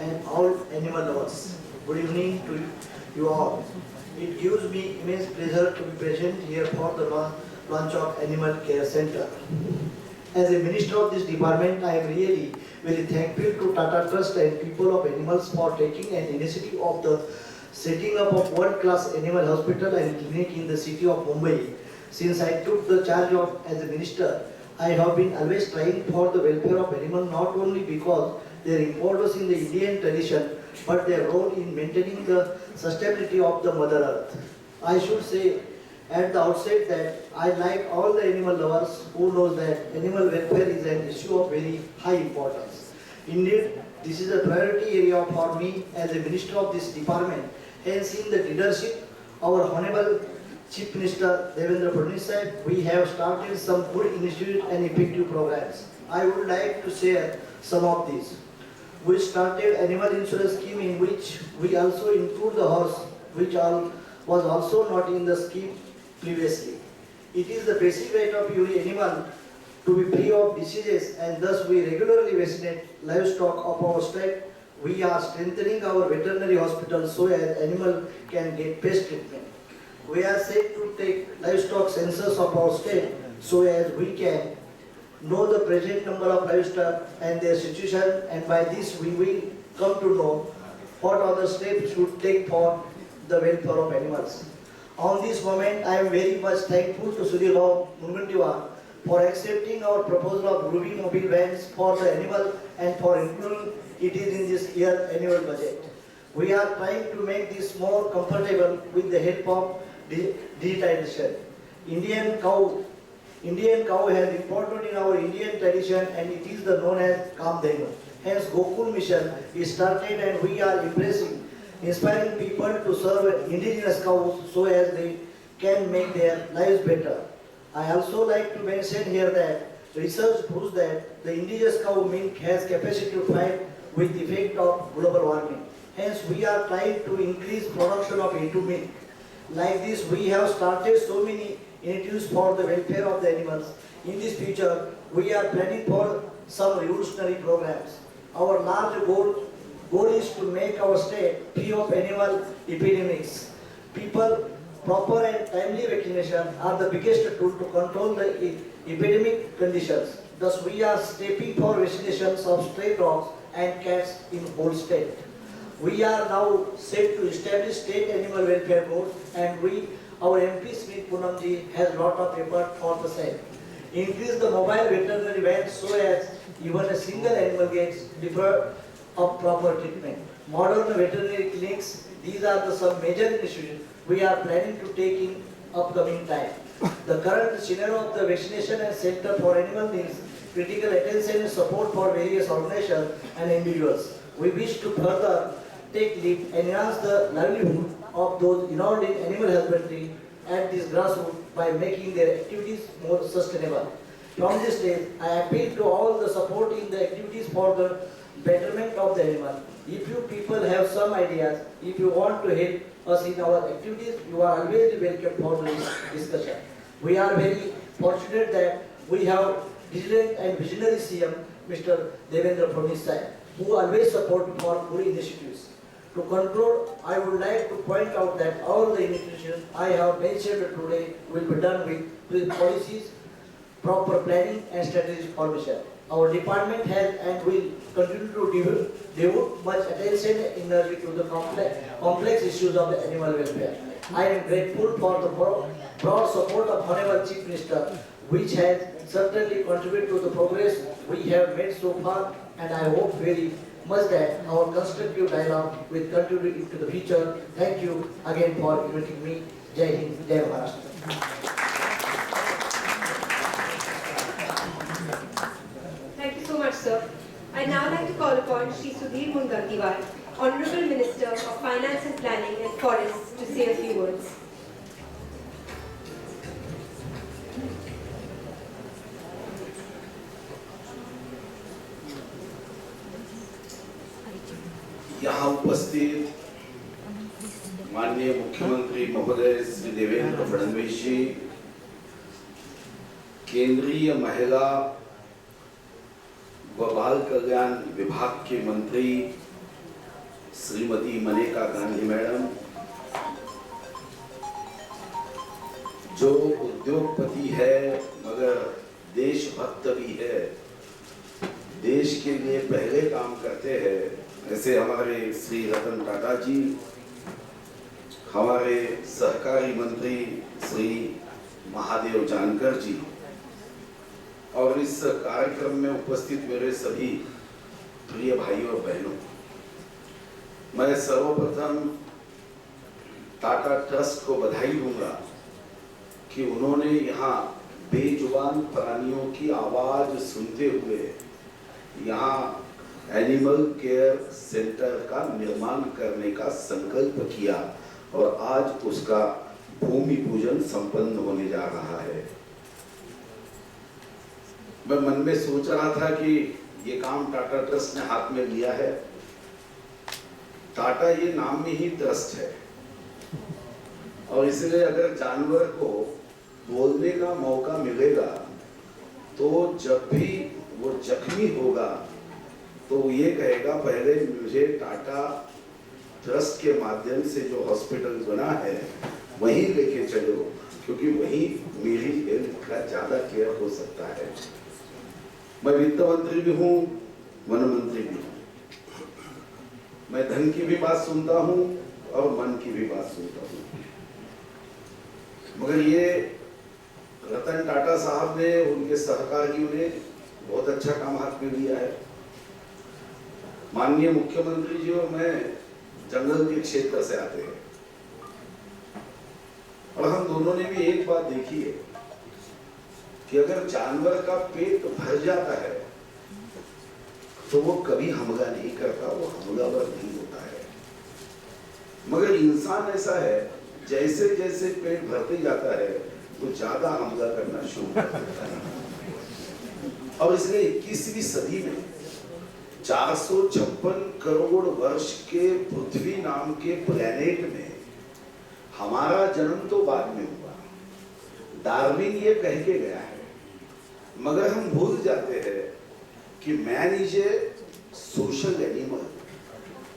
and all animal lovers. Good evening to you all. It gives me immense pleasure to be present here for the launch of Animal Care Center. As a minister of this department, I am really very thankful to Tata Trust and people of animals for taking an initiative of the setting up of world-class animal hospital and clinic in the city of Mumbai. Since I took the charge of as a minister, I have been always trying for the welfare of animals, not only because their importance in the Indian tradition, but their role in maintaining the sustainability of the Mother Earth. I should say at the outset that I like all the animal lovers who knows that animal welfare is an issue of very high importance. Indeed, this is a priority area for me as a minister of this department. Hence, in the leadership, our Honorable Chief Minister Devendra Fadnavis, we have started some good initiatives and effective programs. I would like to share some of these. We started animal insurance scheme in which we also include the horse, which was also not in the scheme previously. It is the basic right of every animal to be free of diseases, and thus we regularly vaccinate livestock of our state. We are strengthening our veterinary hospital so as animal can get best treatment. We are set to take livestock census of our state so as we can know the present number of livestock and their situation, and by this we will come to know what other steps should take for the welfare of animals. On this moment, I am very much thankful to Sri Rao Mungantiwa for accepting our proposal of Ruby mobile vans for the animal and for including it in this year's annual budget. We are trying to make this more comfortable with the help of digitization. Indian cow has important in our Indian tradition, and it is the known as Kamdhenu. Hence, Gokul mission is started, and we are inspiring people to serve indigenous cows so as they can make their lives better. I also like to mention here that research proves that the indigenous cow milk has capacity to fight with the effect of global warming. Hence, we are trying to increase production of A2 milk. Like this, we have started so many initiatives for the welfare of the animals. In this future, we are planning for some revolutionary programs. Our large goal is to make our state free of animal epidemics. Proper and timely vaccination are the biggest tool to control the epidemic conditions. Thus, we are stepping for vaccinations of stray dogs and cats in whole state. We are now set to establish state animal welfare board, and our MP Smith Poonamji has lot of effort for the same. Increase the mobile veterinary vans so as even a single animal gets deferred of proper treatment. Modern veterinary clinics, these are some major initiatives we are planning to take in upcoming time. The current scenario of the vaccination and center for animal needs critical attention and support for various organizations and individuals. We wish to further take lead and enhance the livelihood of those involved in animal husbandry at this grassroots by making their activities more sustainable. From this stage, I appeal to all the support in the activities for the betterment of the animal. If you people have some ideas, if you want to help us in our activities, you are always welcome for this discussion. We are very fortunate that we have vigilant and visionary CM, Mr. Devendra Fadnavis, who always support for good initiatives. To conclude, I would like to point out that all the initiatives I have mentioned today will be done with policies, proper planning and strategic formation. Our department has and will continue to devote much attention and energy to the complex issues of the animal welfare. I am grateful for the broad support of Honorable Chief Minister, which has certainly contributed to the progress we have made so far, and I hope very much that our constructive dialogue will continue into the future. Thank you again for inviting me. Jai Hind, Jai Maharashtra. Thank you so much, sir. I'd now like to call upon Shri Sudhir Mungantiwar, Honorable Minister of Finance and Planning and Forests, to say a few words. यहाँ उपस्थित माननीय मुख्यमंत्री महोदय श्री देवेंद्र फडणवीस जी, केंद्रीय महिला व बाल कल्याण विभाग के मंत्री श्रीमती मनेका गांधी मैडम, जो उद्योगपति है मगर देशभक्त भी है, देश के लिए पहले काम करते हैं, ऐसे हमारे श्री रतन टाटा जी, हमारे सहकारी मंत्री श्री महादेव जानकर जी, और इस कार्यक्रम में उपस्थित मेरे सभी प्रिय भाइयों और बहनों, मैं सर्वप्रथम टाटा ट्रस्ट को बधाई दूंगा कि उन्होंने यहाँ बेजुबान प्राणियों की आवाज सुनते हुए यहाँ एनिमल केयर सेंटर का निर्माण करने का संकल्प किया और आज उसका भूमि पूजन संपन्न होने जा रहा है। मैं मन में सोच रहा था कि ये काम टाटा ट्रस्ट ने हाथ में लिया है। टाटा ये नाम में ही ट्रस्ट है और इसलिए अगर जानवर को बोलने का मौका मिलेगा तो जब भी वो जख्मी होगा तो वो ये कहेगा पहले मुझे टाटा ट्रस्ट के माध्यम से जो हॉस्पिटल बना है वहीं लेके चलो, क्योंकि वहीं मेरी हेल्थ का ज्यादा केयर हो सकता है। मैं वित्त मंत्री भी हूँ, वन मंत्री भी हूँ, मैं धन की भी बात सुनता हूँ और मन की भी बात सुनता हूँ, मगर ये रतन टाटा साहब ने, उनके सहकारियों ने बहुत अच्छा काम हाथ में लिया है। माननीय मुख्यमंत्री जी और मैं जंगल के क्षेत्र से आते हैं और हम दोनों ने भी एक बात देखी है कि अगर जानवर का पेट भर जाता है तो वो कभी हमला नहीं करता, वो हमलावर नहीं होता है। मगर इंसान ऐसा है, जैसे जैसे पेट भरते जाता है तो ज्यादा हमला करना शुरू कर देता है। और इसलिए 21वीं सदी में 456 करोड़ वर्ष के पृथ्वी नाम के प्लेनेट में हमारा जन्म तो बाद में हुआ, डार्विन ये कह के गया है, मगर हम भूल जाते हैं कि man is a social animal,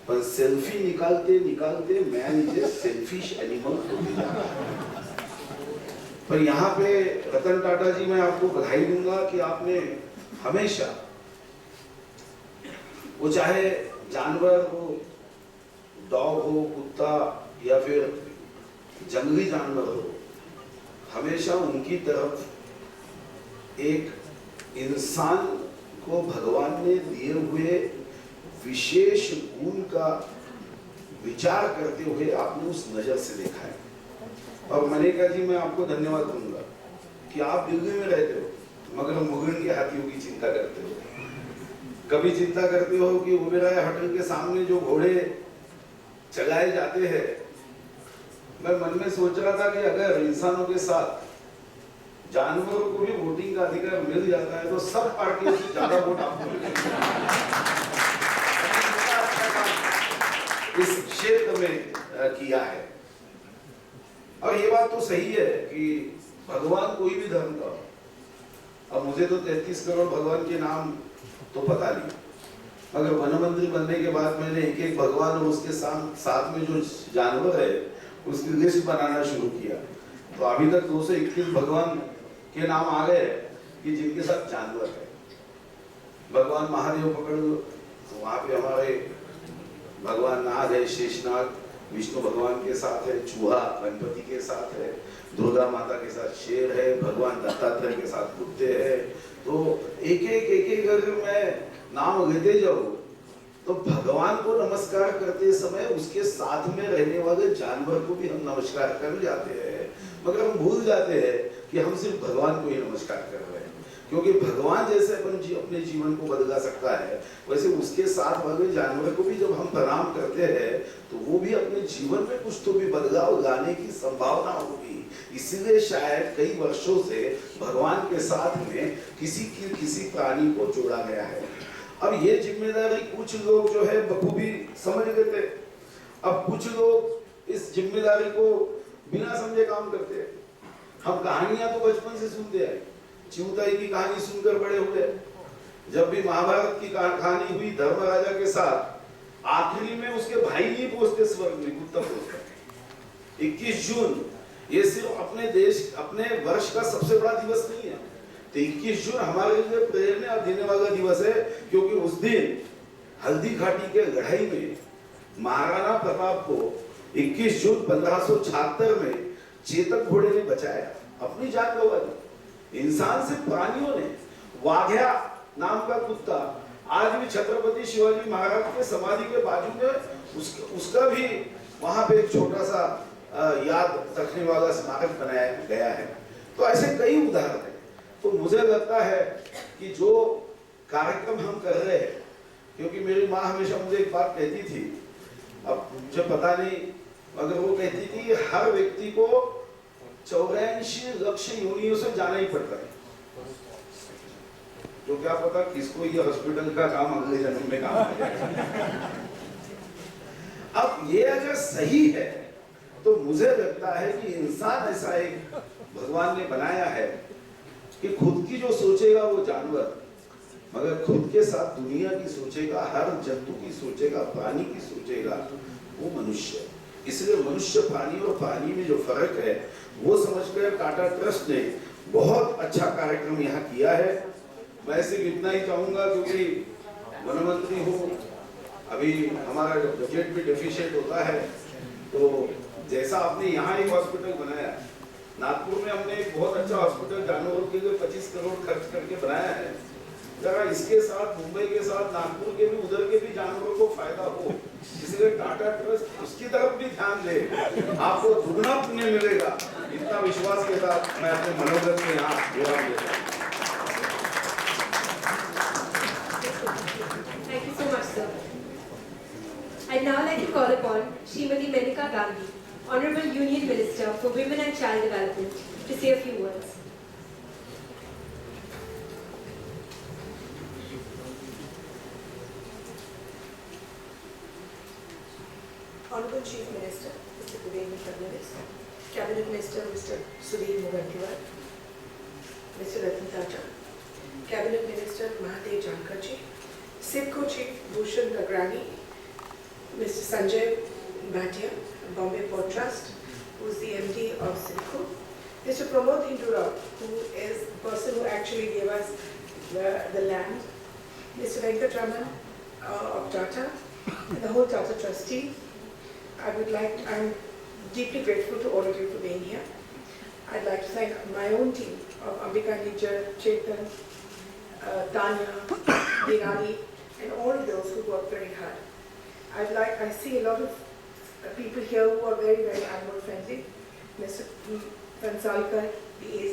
पर सेल्फी निकालते निकालते man is a selfish animal होते जा रहा है। पर यहाँ पे रतन टाटा जी, मैं आपको बधाई दूंगा कि आपने हमेशा, वो चाहे जानवर हो, डॉग हो, कुत्ता या फिर जंगली जानवर हो, हमेशा उनकी तरफ एक इंसान को भगवान ने दिए हुए विशेष गुण का विचार करते हुए आपने उस नजर से देखा है। और मनेका जी, मैं आपको धन्यवाद दूंगा कि आप दिल्ली में रहते हो मगर मुगन के हाथियों की चिंता करते हो। कभी चिंता करते हो कि ओबेरॉय होटल के सामने जो घोड़े चलाए जाते हैं, मैं मन में सोच रहा था कि अगर इंसानों के साथ जानवरों को भी वोटिंग का अधिकार मिल जाता है तो सब पार्टियों से ज्यादा वोट आपको मिलेगा। इस क्षेत्र में किया है और ये बात तो सही है कि भगवान कोई भी धर्म का हो। अब मुझे तो 33 करोड़ भगवान के नाम तो पता नहीं, मगर वन मंत्री बनने के बाद मैंने एक एक भगवान और उसके साथ में जो जानवर है उसकी लिस्ट बनाना शुरू किया, तो अभी तक 221 भगवान के नाम आ गए कि जिनके साथ जानवर है। भगवान महादेव पकड़ लो तो वहां पे हमारे भगवान नाग है, शेषनाग, विष्णु भगवान के साथ है, चूहा गणपति के साथ है, दुर्गा माता के साथ शेर है, भगवान दत्तात्रेय के साथ कुत्ते हैं। तो एक एक अगर मैं नाम लेते जाऊं तो भगवान को नमस्कार करते समय उसके साथ में रहने वाले जानवर को भी हम नमस्कार कर जाते हैं, मगर हम भूल जाते हैं कि हम सिर्फ भगवान को ही नमस्कार कर रहे हैं, क्योंकि भगवान जैसे अपने जीवन को बदला सकता है वैसे उसके साथ वाले जानवर को भी जब हम प्रणाम करते हैं तो वो भी अपने जीवन में कुछ तो भी बदलाव लाने की संभावना होगी। इसीलिए शायद कई वर्षों से भगवान के साथ में किसी प्राणी को जोड़ा गया है। अब ये जिम्मेदारी कुछ लोग जो है बखूबी समझ लेते, अब कुछ लोग इस जिम्मेदारी को बिना समझे काम करते हैं। हम कहानियां तो बचपन से सुनते हैं, चिउताई की कहानी सुनकर बड़े हुए। जब भी महाभारत की कहानी हुई धर्मराजा के साथ, आखिरी में उसके भाई मध्यस्थ वर्ग निकुत्तम लोग हैं। 21 जून ये सिर्फ अपने देश, अपने वर्ष का सबसे बड़ा दिवस नहीं है, तो 21 जून हमारे लिए प्रेरणा देने वाला दिवस है, क्योंकि उस दिन हल्दी घाटी के लड़ाई में महाराणा प्रताप को 21 जून 1576 में चेतक घोड़े ने बचाया, अपनी जान गंवा दी। इंसान से प्राणियों ने, वाघ्या नाम का कुत्ता आज भी छत्रपति शिवाजी महाराज के समाधि के बाजू में उसका भी वहां पे एक छोटा सा याद रखने वाला स्मारक बनाया गया है। तो ऐसे कई उदाहरण हैं। तो मुझे लगता है कि जो कार्यक्रम हम कर रहे हैं, क्योंकि मेरी माँ हमेशा मुझे एक बात कहती थी, अब मुझे पता नहीं, मगर वो कहती थी हर व्यक्ति को 84 लाख योनियों से जाना ही पड़ता है, तो क्या पता किसको ये हॉस्पिटल का काम अगले जन्म में काम आ जाए। अब ये अगर सही है तो मुझे लगता है कि इंसान ऐसा एक भगवान ने बनाया है कि खुद की जो सोचेगा वो जानवर, मगर खुद के साथ दुनिया की सोचेगा, हर जंतु की सोचेगा, प्राणी की सोचेगा, वो मनुष्य। इसलिए मनुष्य प्राणी और प्राणी में जो फर्क है वो समझकर टाटा ट्रस्ट ने बहुत अच्छा कार्यक्रम यहाँ किया है। मैं सिर्फ इतना ही चाहूंगा, क्योंकि वन मंत्री हूँ, अभी हमारा बजट भी डेफिशिएंट होता है, तो जैसा आपने यहाँ एक हॉस्पिटल बनाया, नागपुर में हमने एक बहुत अच्छा हॉस्पिटल जानवरों के लिए 25 करोड़ खर्च करके बनाया है, जरा इसके साथ मुंबई के साथ नागपुर के भी, उधर के भी जानवरों को फायदा हो, इसलिए टाटा ट्रस्ट उसकी तरफ भी ध्यान दे, आपको दुगना पुण्य मिलेगा। इतना विश्वास के साथ मैं अपने मनोगत में यहाँ विराम देता हूँ। Thank you so much, sir. I'd now like to call upon Srimati Menika Gandhi, Honorable Union Minister for Women and Child Development, to say a few words. Honorable Chief Minister, Mr. Devendra Fadnavis, Cabinet Minister, Mr. Sudhir Mungantiwar, Mr. Ratan Tata, Cabinet Minister Mahadev Jankarji, SIDCO Chief Bhushan Gagrani, Mr. Sanjay Bhatia, Bombay Port Trust, who is the MD of SIDCO, Mr. Pramod Hindura, who is the person who actually gave us the land, Mr. Venkatraman of Tata, and the whole Tata Trust team. I'm deeply grateful to all of you for being here. I'd like to thank my own team of Ambika Nijjar, Chetan, Tanya, Dinali, and all of those who worked very hard. I see a lot of people here who are very, very animal friendly. Mr. Pansalkar, the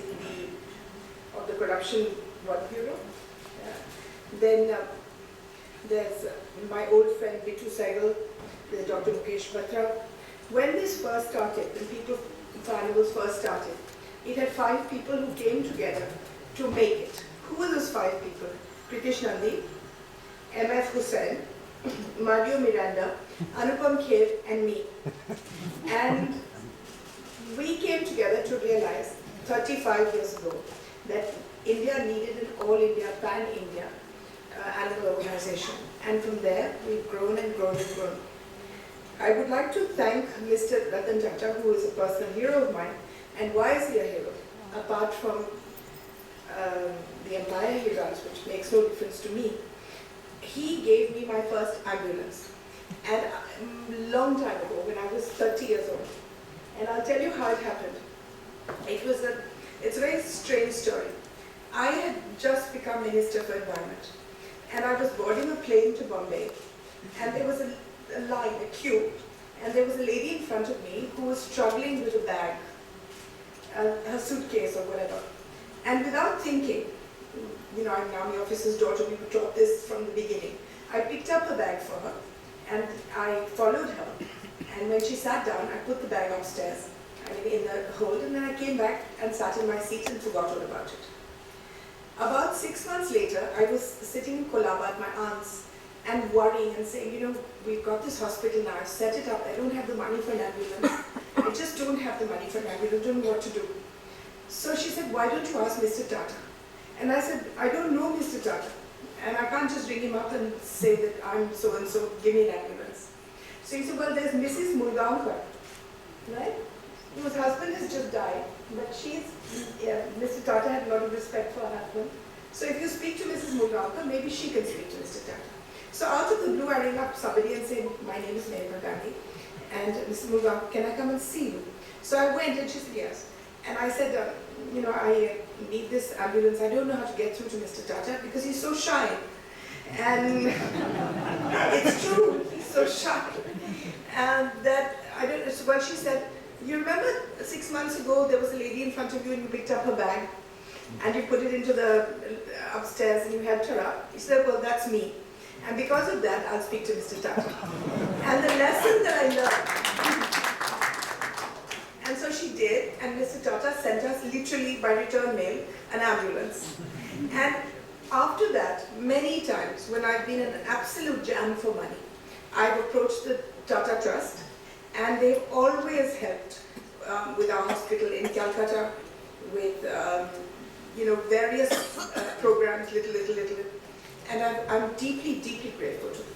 of the Corruption Work Bureau. Then there's my old friend Bitu Sehgal, there's Dr. Mukesh Batra. When this first started, when People for Animals first started, it had 5 people who came together to make it. Who were those 5 people? Pritish Nandi, M.F. Hussain, Mario Miranda, Anupam Kher, and me. And we came together to realize 35 years ago that India needed an all-India, pan-India animal organization. And from there, we've grown and grown and grown. I would like to thank Mr. Ratan Tata, who is a personal hero of mine. And why is he a hero? Apart from the entire heroes, which makes no difference to me, he gave me my first ambulance. And a long time ago, when I was 30 years old. And I'll tell you how it happened. It's a very strange story. I had just become Minister for Environment. And I was boarding a plane to Bombay. And there was a line, a queue. And there was a lady in front of me who was struggling with a bag, her suitcase or whatever. And without thinking, I'm an army officer's daughter, we were taught this from the beginning. I picked up a bag for her and I followed her. And when she sat down, I put the bag upstairs, in the hold, and then I came back and sat in my seat and forgot all about it. About 6 months later, I was sitting in Colaba at my aunt's and worrying and saying, we've got this hospital now, I've set it up, I don't have the money for an ambulance. I just don't have the money for an ambulance, don't know what to do. So she said, why don't you ask Mr. Tata? And I said, I don't know Mr. Tata. And I can't just ring him up and say that I'm so-and-so, give me an ambulance. So he said, well, there's Mrs. Mulgaonkar, right? Whose husband has just died, but Mr. Tata had a lot of respect for her husband. So if you speak to Mrs. Mulgaonkar, maybe she can speak to Mr. Tata. So out of the blue, I ring up somebody and say, my name is Menika Gandhi, and Mrs. Mulgaonkar, can I come and see you? So I went and she said yes. And I said, I need this ambulance. I don't know how to get through to Mr. Tata because he's so shy. And it's true, he's so shy. And that, I don't know, so well, she said, you remember 6 months ago there was a lady in front of you and you picked up her bag and you put it into the upstairs and you helped her up? He said, well, that's me. And because of that, I'll speak to Mr. Tata. And the lesson that I learned, and so she did, and Mr. Tata sent us literally by return mail an ambulance. And after that, many times when I've been in an absolute jam for money, I've approached the Tata Trust, and they've always helped with our hospital in Calcutta, with various programs, little. And I'm deeply, deeply grateful to them.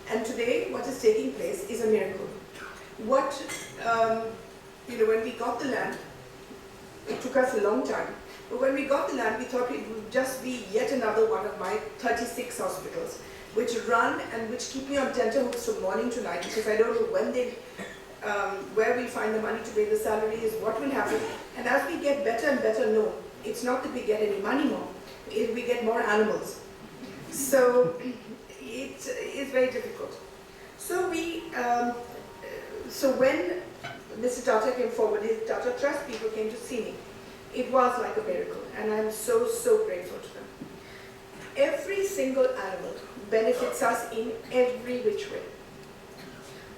And today, what is taking place is a miracle. When we got the land, it took us a long time. But when we got the land, we thought it would just be yet another one of my 36 hospitals, which run and which keep me on tenterhooks from morning to night, because I don't know when where we'll find the money to pay the salaries, what will happen. And as we get better and better known, it's not that we get any money more, we get more animals. So it is very difficult. So when Mr. Tata came forward, his Tata Trust people came to see me. It was like a miracle, and I'm so, so grateful to them. Every single animal benefits us in every which way.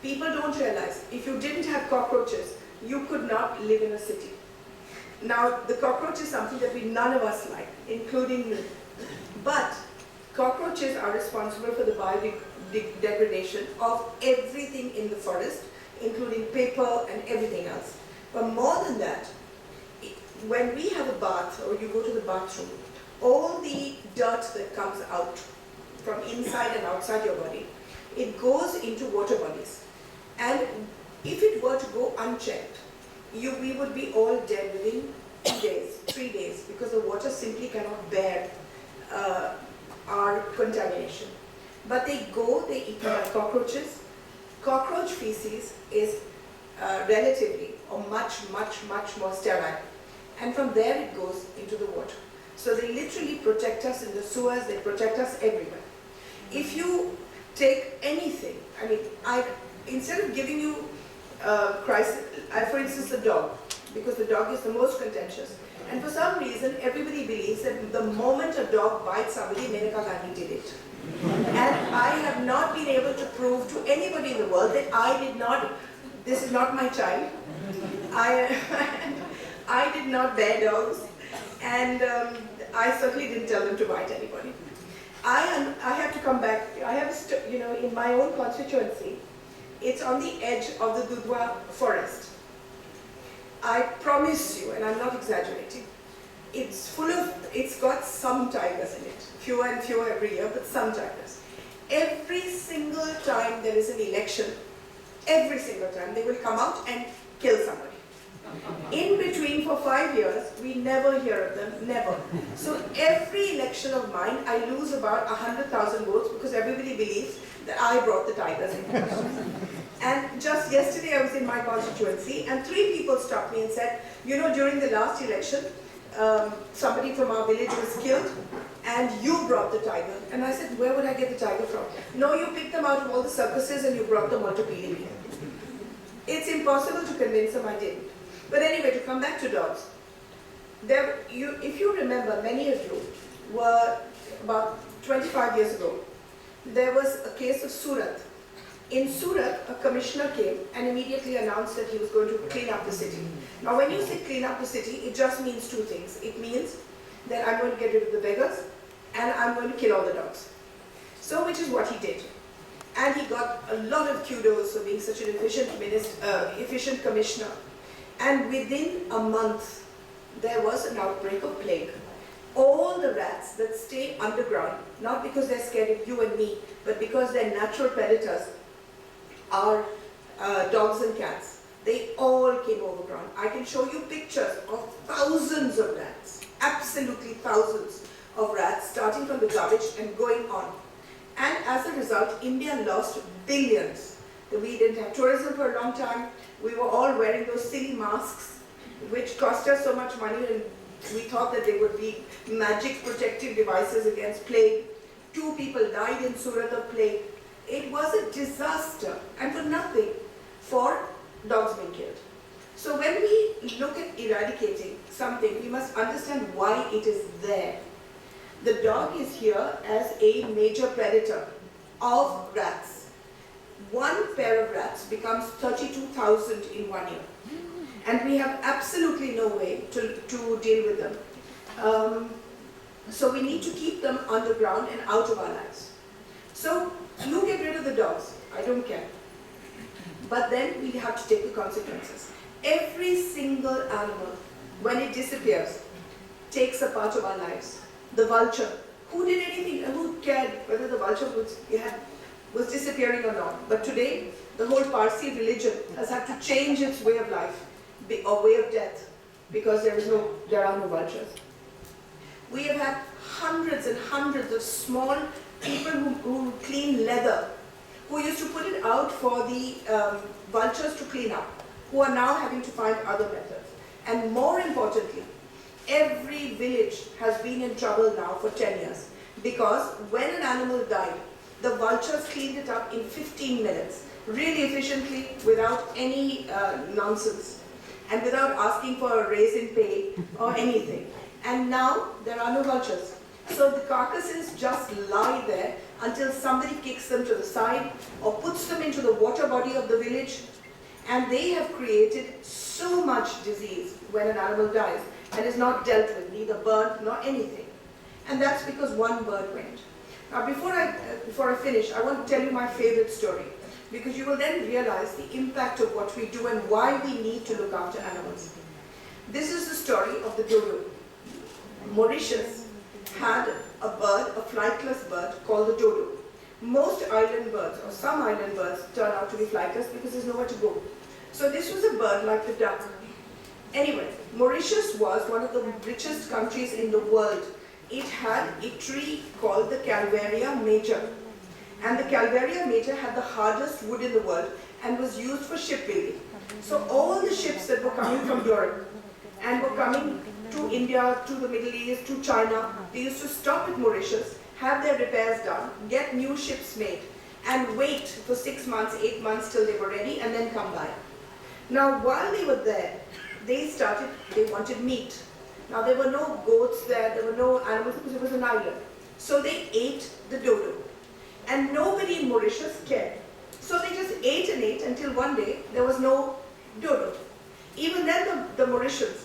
People don't realize, if you didn't have cockroaches, you could not live in a city. Now, the cockroach is something that none of us like, including me. But cockroaches are responsible for the biodegradation of everything in the forest, including paper and everything else. But more than that, when we have a bath or you go to the bathroom, all the dirt that comes out from inside and outside your body, it goes into water bodies. And if it were to go unchecked, we would be all dead within 2 days, 3 days, because the water simply cannot bear our contamination. But they eat cockroaches. Cockroach feces is relatively or much more sterile. And from there it goes into the water. So they literally protect us in the sewers, they protect us everywhere. If you take anything, instead of giving you crisis, for instance the dog, because the dog is the most contentious. And for some reason, everybody believes that the moment a dog bites somebody, Menika Gandhi did it. And I have not been able to prove to anybody in the world that I did not, this is not my child. I did not bear dogs, and I certainly didn't tell them to bite anybody. I have to come back, in my own constituency, it's on the edge of the Dudhwa forest. I promise you, and I'm not exaggerating, it's got some tigers in it, fewer and fewer every year, but some tigers. Every single time there is an election, every single time they will come out and kill somebody. In between for 5 years, we never hear of them, never. So every election of mine, I lose about 100,000 votes because everybody believes that I brought the tigers in. And just yesterday I was in my constituency and 3 people stopped me and said, during the last election, somebody from our village was killed and you brought the tiger. And I said, where would I get the tiger from? No, you picked them out of all the circuses and you brought them all to Pilipili. It's impossible to convince them I didn't. But anyway, to come back to dogs, if you remember, many of you were about 25 years ago, there was a case of Surat. In Surat, a commissioner came and immediately announced that he was going to clean up the city. Now when you say clean up the city, it just means 2 things. It means that I'm going to get rid of the beggars and I'm going to kill all the dogs. So which is what he did. And he got a lot of kudos for being such an efficient commissioner. And within a month, there was an outbreak of plague. All the rats that stay underground, not because they're scared of you and me, but because they're natural predators, are dogs and cats. They all came overgrown. I can show you pictures of thousands of rats, absolutely thousands of rats, starting from the garbage and going on. And as a result, India lost billions. We didn't have tourism for a long time. We were all wearing those silly masks, which cost us so much money, and we thought that they would be magic protective devices against plague. 2 people died in Surat of plague. It was a disaster, and for nothing, for dogs being killed. So when we look at eradicating something, we must understand why it is there. The dog is here as a major predator of rats. One pair of rats becomes 32,000 in 1 year. And we have absolutely no way to deal with them. So we need to keep them underground and out of our lives. So you get rid of the dogs, I don't care. But then we have to take the consequences. Every single animal, when it disappears, takes a part of our lives. The vulture, who did anything, who cared whether the vulture was disappearing or not? But today, the whole Parsi religion has had to change its way of life, or way of death, because there are no vultures. We have had hundreds and hundreds of small people who clean leather, who used to put it out for the vultures to clean up, who are now having to find other methods. And more importantly, every village has been in trouble now for 10 years, because when an animal died, the vultures cleaned it up in 15 minutes, really efficiently, without any nonsense, and without asking for a raise in pay or anything. And now there are no vultures. So the carcasses just lie there until somebody kicks them to the side or puts them into the water body of the village. And they have created so much disease when an animal dies and is not dealt with, neither burnt nor anything. And that's because one bird went. Now before I finish, I want to tell you my favorite story, because you will then realize the impact of what we do and why we need to look after animals. This is the story of the dodo. Mauritius had a bird, a flightless bird called the dodo. Most island birds, or some island birds, turn out to be flightless because there's nowhere to go. So this was a bird like the duck. Anyway, Mauritius was one of the richest countries in the world. It had a tree called the Calvaria major. And the Calvaria major had the hardest wood in the world and was used for shipbuilding. So all the ships that were coming from Europe and were coming to India, to the Middle East, to China, they used to stop at Mauritius, have their repairs done, get new ships made, and wait for 6 months, 8 months till they were ready, and then come by. Now while they were there, they wanted meat. Now there were no goats there were no animals because it was an island. So they ate the dodo. And nobody in Mauritius cared. So they just ate and ate until one day there was no dodo. Even then the Mauritians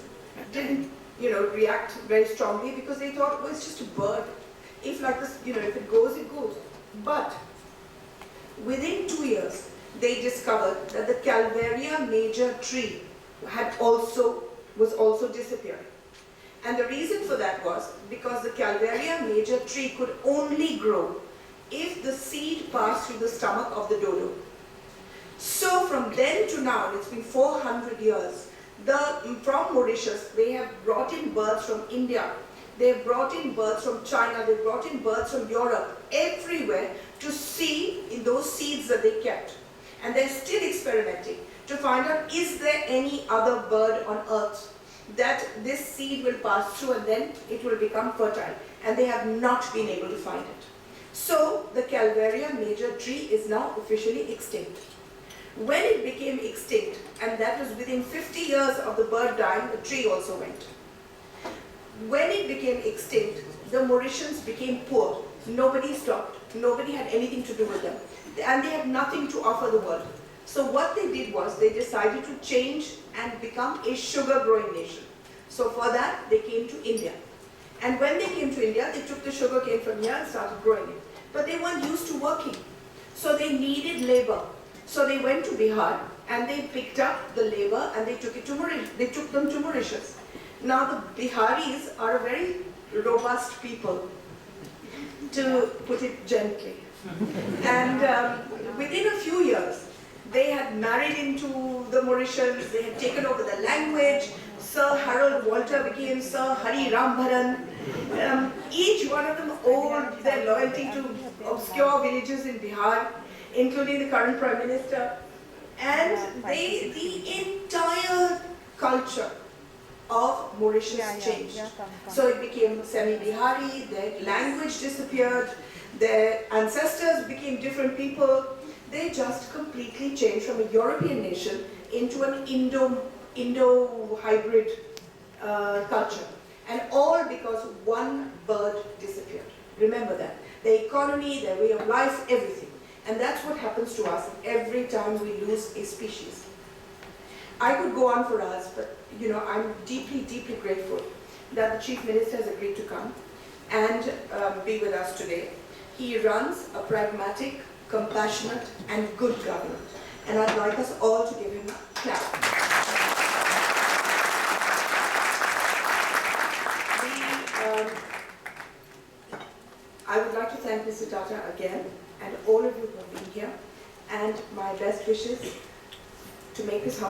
didn't react very strongly, because they thought, well, it's just a bird. If like this, if it goes, it goes. But within 2 years, they discovered that the Calvaria major tree was also disappearing. And the reason for that was because the Calvaria major tree could only grow if the seed passed through the stomach of the dodo. So from then to now, it's been 400 years, from Mauritius, they have brought in birds from India, they have brought in birds from China, they've brought in birds from Europe, everywhere, to see in those seeds that they kept. And they're still experimenting to find out, is there any other bird on earth that this seed will pass through and then it will become fertile. And they have not been able to find it. So the Calvaria major tree is now officially extinct. When it became extinct, and that was within 50 years of the bird dying, the tree also went. When it became extinct, the Mauritians became poor. Nobody stopped. Nobody had anything to do with them. And they had nothing to offer the world. So what they did was they decided to change and become a sugar growing nation. So for that, they came to India. And when they came to India, they took the sugar cane from here and started growing it. But they weren't used to working. So they needed labor. So they went to Bihar and they picked up the labor and they took it to Mauritius. They took them to Mauritius. Now the Biharis are a very robust people, to put it gently. And within a few years, They had married into the Mauritians, they had taken over the language. Sir Harold Walter became Sir Hari Rambharan. Each one of them owed their loyalty to obscure villages in Bihar, including the current Prime Minister. And the entire culture of Mauritius changed. So it became semi-Bihari, their language disappeared, their ancestors became different people. They just completely changed from a European nation into an Indo-hybrid culture. And all because one bird disappeared. Remember that. Their economy, their way of life, everything. And that's what happens to us every time we lose a species. I could go on for hours, but I'm deeply, deeply grateful that the Chief Minister has agreed to come and be with us today. He runs a pragmatic, compassionate and good government. And I'd like us all to give him a clap. I would like to thank Mr. Tata again and all of you who have been here, and my best wishes to make this